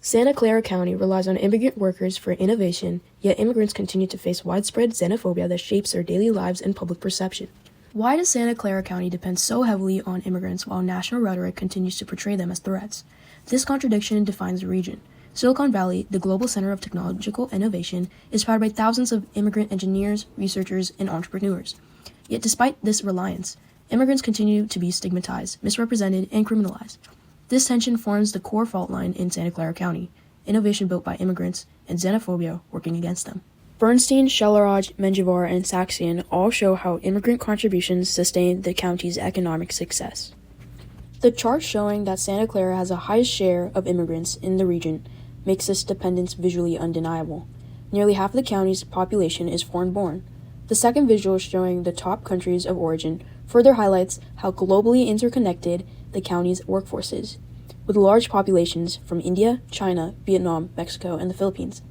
Santa Clara County relies on immigrant workers for innovation, yet immigrants continue to face widespread xenophobia that shapes their daily lives and public perception. Why does Santa Clara County depend so heavily on immigrants while national rhetoric continues to portray them as threats? This contradiction defines the region. Silicon Valley, the global center of technological innovation, is powered by thousands of immigrant engineers, researchers, and entrepreneurs. Yet despite this reliance, immigrants continue to be stigmatized, misrepresented, and criminalized. This tension forms the core fault line in Santa Clara County, innovation built by immigrants and xenophobia working against them. Bernstein, Shelleraj, Menjivar, and Saxion all show how immigrant contributions sustain the county's economic success. The chart showing that Santa Clara has the highest share of immigrants in the region makes this dependence visually undeniable. Nearly half of the county's population is foreign-born. The second visual showing the top countries of origin further highlights how globally interconnected the county's workforce is, with large populations from India, China, Vietnam, Mexico, and the Philippines.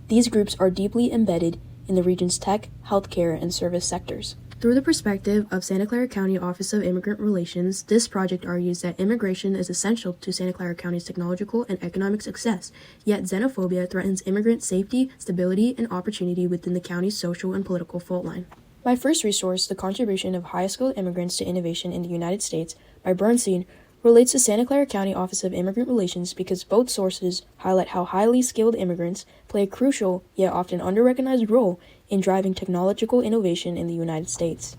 These groups are deeply embedded in the region's tech, healthcare, and service sectors. Through the perspective of Santa Clara County Office of Immigrant Relations, this project argues that immigration is essential to Santa Clara County's technological and economic success, yet xenophobia threatens immigrant safety, stability, and opportunity within the county's social and political fault line. My first resource, The Contribution of High-Skilled Immigrants to Innovation in the United States, by Bernstein, relates to Santa Clara County Office of Immigrant Relations because both sources highlight how highly skilled immigrants play a crucial, yet often under-recognized role in driving technological innovation in the United States.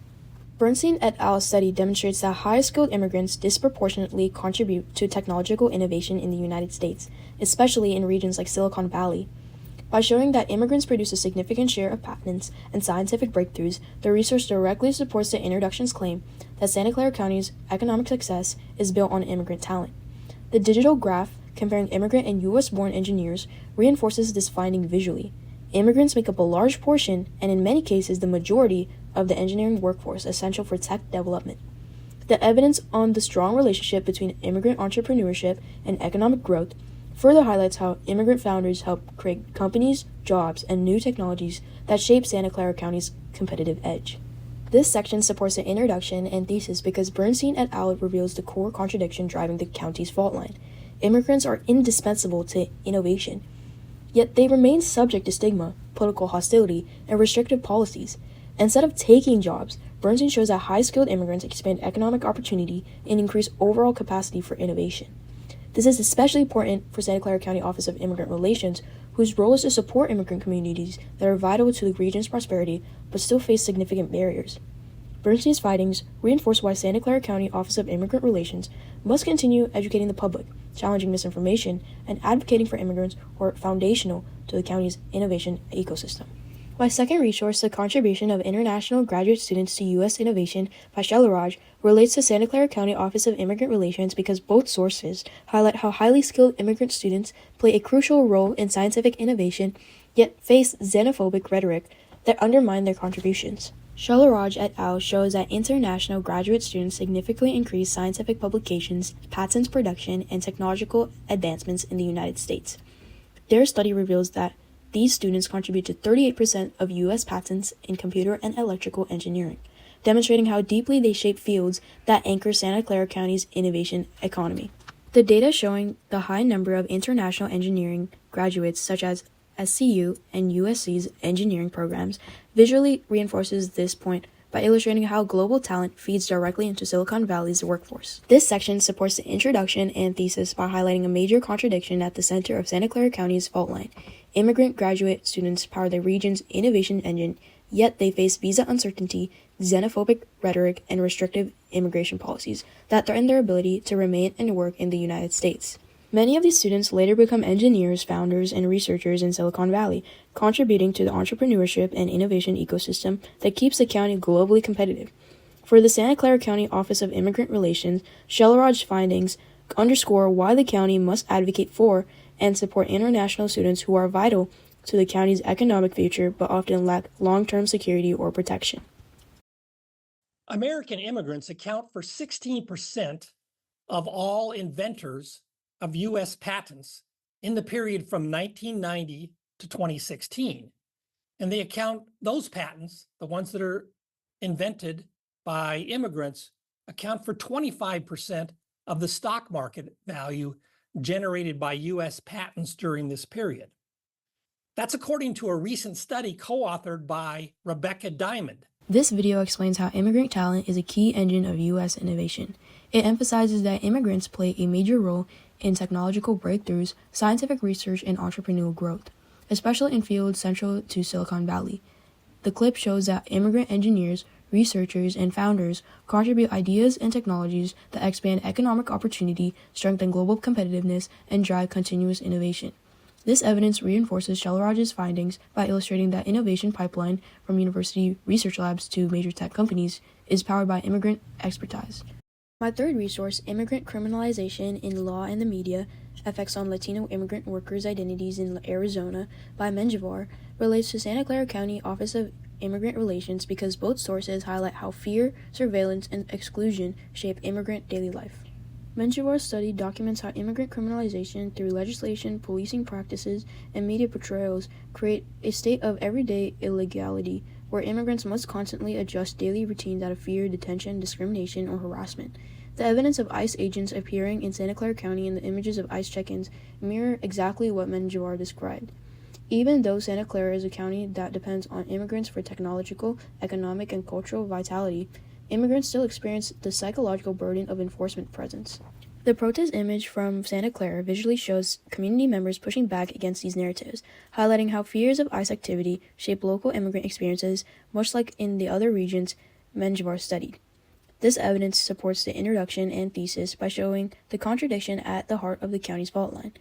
Bernstein et al.'s study demonstrates that high-skilled immigrants disproportionately contribute to technological innovation in the United States, especially in regions like Silicon Valley. By showing that immigrants produce a significant share of patents and scientific breakthroughs, the research directly supports the introduction's claim that Santa Clara County's economic success is built on immigrant talent. The digital graph comparing immigrant and U.S.-born engineers reinforces this finding visually. Immigrants make up a large portion, and in many cases the majority, of the engineering workforce essential for tech development. The evidence on the strong relationship between immigrant entrepreneurship and economic growth further highlights how immigrant founders help create companies, jobs, and new technologies that shape Santa Clara County's competitive edge. This section supports the introduction and thesis because Bernstein et al. Reveals the core contradiction driving the county's fault line. Immigrants are indispensable to innovation, yet they remain subject to stigma, political hostility, and restrictive policies. Instead of taking jobs, Bernstein shows that high-skilled immigrants expand economic opportunity and increase overall capacity for innovation. This is especially important for Santa Clara County Office of Immigrant Relations, whose role is to support immigrant communities that are vital to the region's prosperity but still face significant barriers. Bernstein's findings reinforce why Santa Clara County Office of Immigrant Relations must continue educating the public, challenging misinformation, and advocating for immigrants who are foundational to the county's innovation ecosystem. My second resource, The Contribution of International Graduate Students to U.S. Innovation by Shelleraj, relates to Santa Clara County Office of Immigrant Relations because both sources highlight how highly skilled immigrant students play a crucial role in scientific innovation, yet face xenophobic rhetoric that undermine their contributions. Shelleraj et al. Shows that international graduate students significantly increase scientific publications, patents production, and technological advancements in the United States. Their study reveals that these students contribute to 38% of U.S. patents in computer and electrical engineering, demonstrating how deeply they shape fields that anchor Santa Clara County's innovation economy. The data showing the high number of international engineering graduates such as SCU and USC's engineering programs visually reinforces this point by illustrating how global talent feeds directly into Silicon Valley's workforce. This section supports the introduction and thesis by highlighting a major contradiction at the center of Santa Clara County's fault line. Immigrant graduate students power the region's innovation engine, yet they face visa uncertainty, xenophobic rhetoric, and restrictive immigration policies that threaten their ability to remain and work in the United States. Many of these students later become engineers, founders, and researchers in Silicon Valley, contributing to the entrepreneurship and innovation ecosystem that keeps the county globally competitive. For the Santa Clara County Office of Immigrant Relations, Shelleraj's findings underscore why the county must advocate for and support international students who are vital to the county's economic future but often lack long-term security or protection. American immigrants account for 16% of all inventors of U.S. patents in the period from 1990 to 2016. And those patents, the ones that are invented by immigrants, account for 25% of the stock market value generated by U.S. patents during this period. That's according to a recent study co-authored by Rebecca Diamond. This video explains how immigrant talent is a key engine of U.S. innovation. It emphasizes that immigrants play a major role in technological breakthroughs, scientific research, and entrepreneurial growth, especially in fields central to Silicon Valley. The clip shows that immigrant engineers, researchers, and founders contribute ideas and technologies that expand economic opportunity, strengthen global competitiveness, and drive continuous innovation. This evidence reinforces Shelraj's findings by illustrating that innovation pipeline from university research labs to major tech companies is powered by immigrant expertise. My third resource, Immigrant Criminalization in Law and the Media, Effects on Latino Immigrant Workers' Identities in Arizona by Menjivar, relates to Santa Clara County Office of Immigrant Relations because both sources highlight how fear, surveillance, and exclusion shape immigrant daily life. Menjivar's study documents how immigrant criminalization through legislation, policing practices, and media portrayals create a state of everyday illegality where immigrants must constantly adjust daily routines out of fear, detention, discrimination, or harassment. The evidence of ICE agents appearing in Santa Clara County and the images of ICE check-ins mirror exactly what Menjivar described. Even though Santa Clara is a county that depends on immigrants for technological, economic, and cultural vitality, immigrants still experience the psychological burden of enforcement presence. The protest image from Santa Clara visually shows community members pushing back against these narratives, highlighting how fears of ICE activity shape local immigrant experiences, much like in the other regions Menjivar studied. This evidence supports the introduction and thesis by showing the contradiction at the heart of the county's fault line.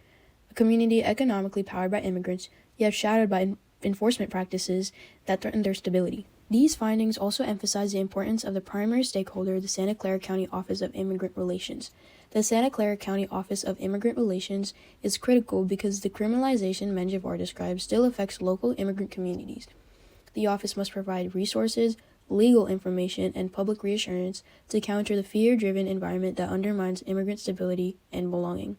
A community economically powered by immigrants, yet shadowed by enforcement practices that threaten their stability. These findings also emphasize the importance of the primary stakeholder, the Santa Clara County Office of Immigrant Relations. The Santa Clara County Office of Immigrant Relations is critical because the criminalization Menjivar describes still affects local immigrant communities. The office must provide resources, legal information, and public reassurance to counter the fear-driven environment that undermines immigrant stability and belonging.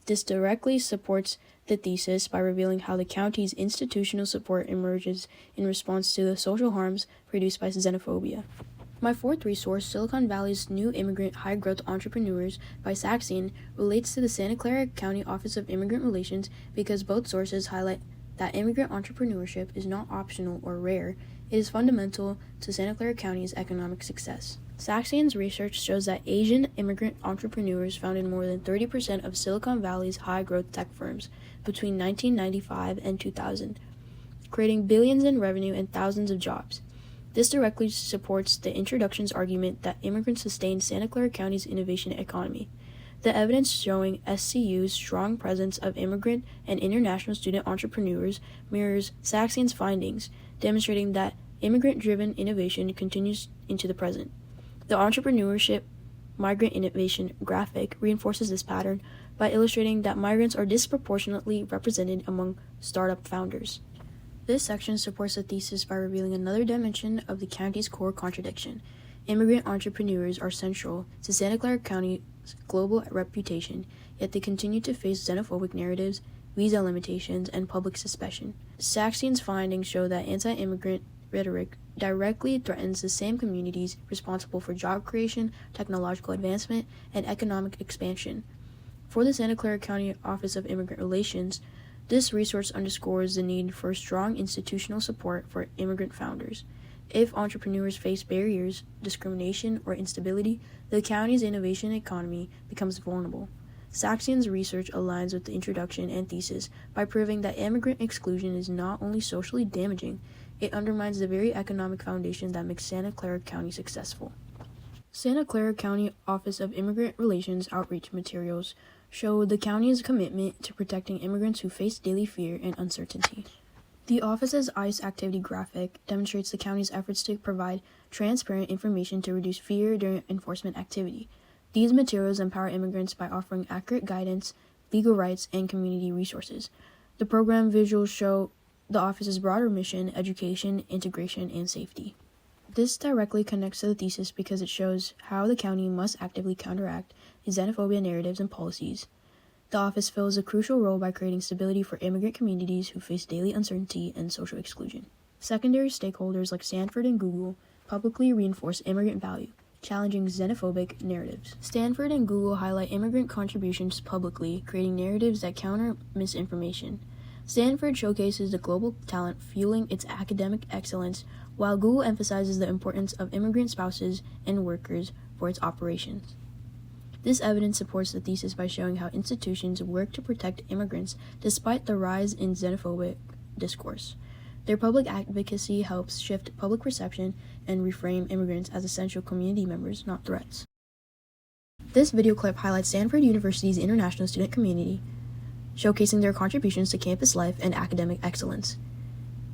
This directly supports the thesis by revealing how the county's institutional support emerges in response to the social harms produced by xenophobia. My fourth resource, Silicon Valley's New Immigrant High-Growth Entrepreneurs by Saxion, relates to the Santa Clara County Office of Immigrant Relations because both sources highlight that immigrant entrepreneurship is not optional or rare, it is fundamental to Santa Clara County's economic success. Saxion's research shows that Asian immigrant entrepreneurs founded more than 30% of Silicon Valley's high-growth tech firms between 1995 and 2000, creating billions in revenue and thousands of jobs. This directly supports the introduction's argument that immigrants sustain Santa Clara County's innovation economy. The evidence showing SCU's strong presence of immigrant and international student entrepreneurs mirrors Saxion's findings, demonstrating that immigrant-driven innovation continues into the present. The entrepreneurship migrant innovation graphic reinforces this pattern by illustrating that migrants are disproportionately represented among startup founders. This section supports the thesis by revealing another dimension of the county's core contradiction. Immigrant entrepreneurs are central to Santa Clara County's global reputation, yet they continue to face xenophobic narratives, visa limitations, and public suspicion. Saxion's findings show that anti-immigrant rhetoric directly threatens the same communities responsible for job creation, technological advancement, and economic expansion. For the Santa Clara County Office of Immigrant Relations, this resource underscores the need for strong institutional support for immigrant founders. If entrepreneurs face barriers, discrimination, or instability, the county's innovation economy becomes vulnerable. Saxion's research aligns with the introduction and thesis by proving that immigrant exclusion is not only socially damaging, it undermines the very economic foundation that makes Santa Clara County successful. Santa Clara County Office of Immigrant Relations outreach materials show the county's commitment to protecting immigrants who face daily fear and uncertainty. The office's ICE activity graphic demonstrates the county's efforts to provide transparent information to reduce fear during enforcement activity. These materials empower immigrants by offering accurate guidance, legal rights, and community resources. The program visuals show the office's broader mission: education, integration, and safety. This directly connects to the thesis because it shows how the county must actively counteract the xenophobia narratives and policies. The office fills a crucial role by creating stability for immigrant communities who face daily uncertainty and social exclusion. Secondary stakeholders like Stanford and Google publicly reinforce immigrant value. challenging xenophobic narratives. Stanford and Google highlight immigrant contributions publicly, creating narratives that counter misinformation. Stanford showcases the global talent fueling its academic excellence, while Google emphasizes the importance of immigrant spouses and workers for its operations. This evidence supports the thesis by showing how institutions work to protect immigrants despite the rise in xenophobic discourse. Their public advocacy helps shift public perception and reframe immigrants as essential community members, not threats. This video clip highlights Stanford University's international student community, showcasing their contributions to campus life and academic excellence.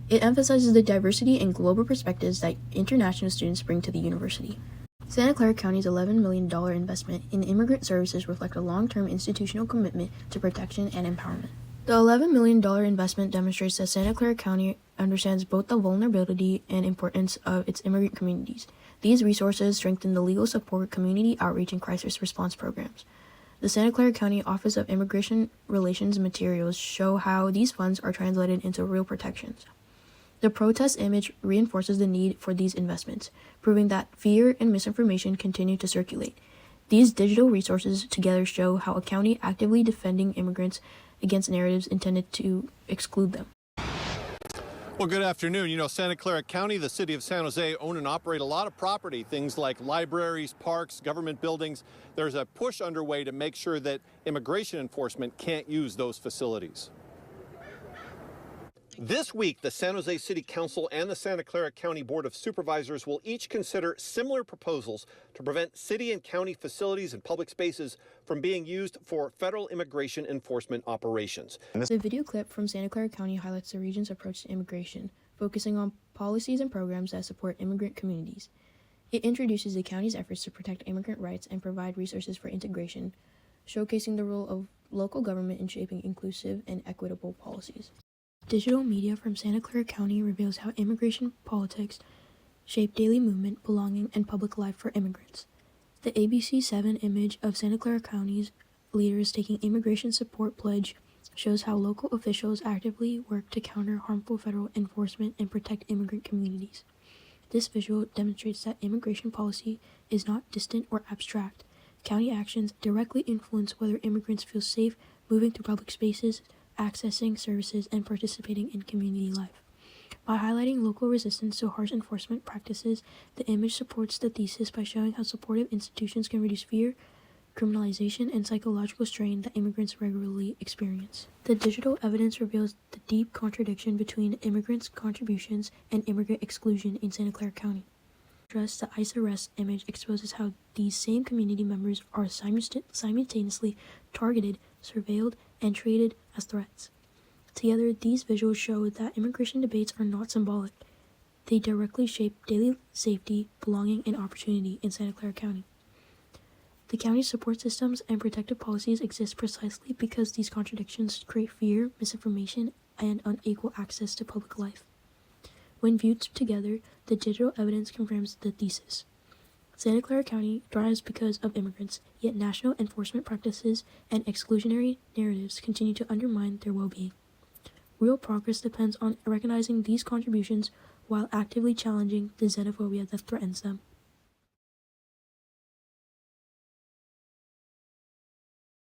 It emphasizes the diversity and global perspectives that international students bring to the university. Santa Clara County's $11 million investment in immigrant services reflect a long-term institutional commitment to protection and empowerment. The $11 million investment demonstrates that Santa Clara County understands both the vulnerability and importance of its immigrant communities. These resources strengthen the legal support, community outreach, and crisis response programs. The Santa Clara County Office of Immigration Relations materials show how these funds are translated into real protections. The protest image reinforces the need for these investments, proving that fear and misinformation continue to circulate. These digital resources together show how a county actively defending immigrants against narratives intended to exclude them. Well, good afternoon. You know, Santa Clara County, the city of San Jose, own and operate a lot of property, things like libraries, parks, government buildings. There's a push underway to make sure that immigration enforcement can't use those facilities. This week, the San Jose City Council and the Santa Clara County Board of Supervisors will each consider similar proposals to prevent city and county facilities and public spaces from being used for federal immigration enforcement operations. The video clip from Santa Clara County highlights the region's approach to immigration, focusing on policies and programs that support immigrant communities. It introduces the county's efforts to protect immigrant rights and provide resources for integration, showcasing the role of local government in shaping inclusive and equitable policies. Digital media from Santa Clara County reveals how immigration politics shape daily movement, belonging, and public life for immigrants. The ABC7 image of Santa Clara County's leaders taking immigration support pledge shows how local officials actively work to counter harmful federal enforcement and protect immigrant communities. This visual demonstrates that immigration policy is not distant or abstract. County actions directly influence whether immigrants feel safe moving through public spaces, accessing services, and participating in community life. By highlighting local resistance to harsh enforcement practices, the image supports the thesis by showing how supportive institutions can reduce fear, criminalization, and psychological strain that immigrants regularly experience. The digital evidence reveals the deep contradiction between immigrants' contributions and immigrant exclusion in Santa Clara County. The ICE arrest image exposes how these same community members are simultaneously targeted, surveilled, and treated as threats. Together, these visuals show that immigration debates are not symbolic. They directly shape daily safety, belonging, and opportunity in Santa Clara County. The county's support systems and protective policies exist precisely because these contradictions create fear, misinformation, and unequal access to public life. When viewed together, the digital evidence confirms the thesis. Santa Clara County thrives because of immigrants, yet national enforcement practices and exclusionary narratives continue to undermine their well-being. Real progress depends on recognizing these contributions while actively challenging the xenophobia that threatens them.